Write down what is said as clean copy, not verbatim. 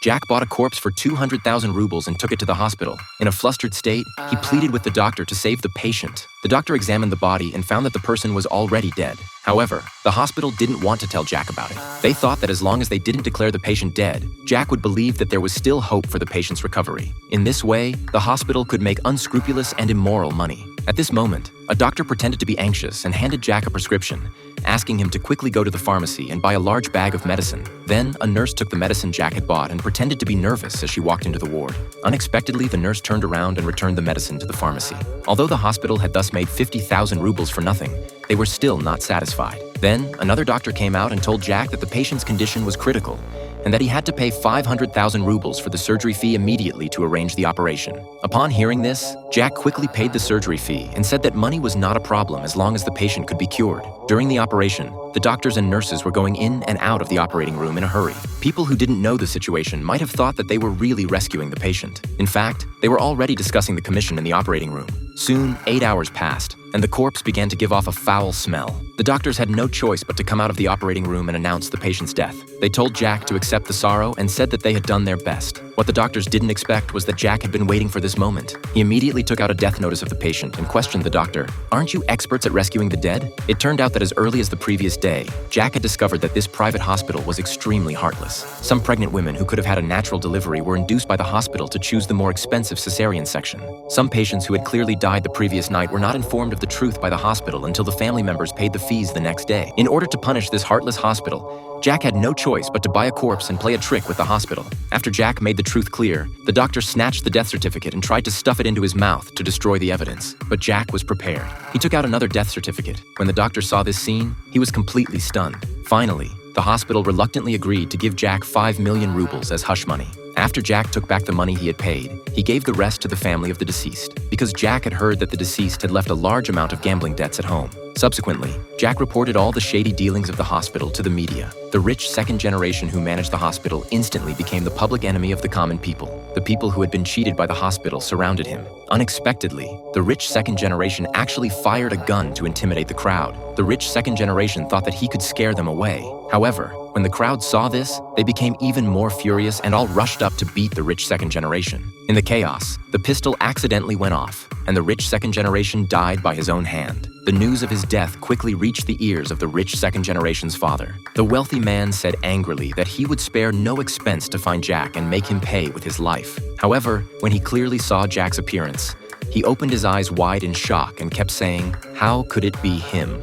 Jack bought a corpse for 200,000 rubles and took it to the hospital. In a flustered state, he pleaded with the doctor to save the patient. The doctor examined the body and found that the person was already dead. However, the hospital didn't want to tell Jack about it. They thought that as long as they didn't declare the patient dead, Jack would believe that there was still hope for the patient's recovery. In this way, the hospital could make unscrupulous and immoral money. At this moment, a doctor pretended to be anxious and handed Jack a prescription, asking him to quickly go to the pharmacy and buy a large bag of medicine. Then, a nurse took the medicine Jack had bought and pretended to be nervous as she walked into the ward. Unexpectedly, the nurse turned around and returned the medicine to the pharmacy. Although the hospital had thus made 50,000 rubles for nothing, they were still not satisfied. Then, another doctor came out and told Jack that the patient's condition was critical and that he had to pay 500,000 rubles for the surgery fee immediately to arrange the operation. Upon hearing this, Jack quickly paid the surgery fee and said that money was not a problem as long as the patient could be cured. During the operation, the doctors and nurses were going in and out of the operating room in a hurry. People who didn't know the situation might have thought that they were really rescuing the patient. In fact, they were already discussing the commission in the operating room. Soon, 8 hours passed, and the corpse began to give off a foul smell. The doctors had no choice but to come out of the operating room and announce the patient's death. They told Jack to accept the sorrow and said that they had done their best. What the doctors didn't expect was that Jack had been waiting for this moment. He immediately took out a death notice of the patient and questioned the doctor. "Aren't you experts at rescuing the dead?" It turned out that as early as the previous day, Jack had discovered that this private hospital was extremely heartless. Some pregnant women who could have had a natural delivery were induced by the hospital to choose the more expensive cesarean section. Some patients who had clearly died the previous night were not informed of the truth by the hospital until the family members paid the fees the next day. In order to punish this heartless hospital, Jack had no choice but to buy a corpse and play a trick with the hospital. After Jack made the truth clear, the doctor snatched the death certificate and tried to stuff it into his mouth to destroy the evidence. But Jack was prepared. He took out another death certificate. When the doctor saw this scene, he was completely stunned. Finally, the hospital reluctantly agreed to give Jack 5 million rubles as hush money. After Jack took back the money he had paid, he gave the rest to the family of the deceased, because Jack had heard that the deceased had left a large amount of gambling debts at home. Subsequently, Jack reported all the shady dealings of the hospital to the media. The rich second generation who managed the hospital instantly became the public enemy of the common people. The people who had been cheated by the hospital surrounded him. Unexpectedly, the rich second generation actually fired a gun to intimidate the crowd. The rich second generation thought that he could scare them away. However, when the crowd saw this, they became even more furious and all rushed up to beat the rich second generation. In the chaos, the pistol accidentally went off, and the rich second generation died by his own hand. The news of his death quickly reached the ears of the rich second generation's father. The wealthy man said angrily that he would spare no expense to find Jack and make him pay with his life. However, when he clearly saw Jack's appearance, he opened his eyes wide in shock and kept saying, "How could it be him?"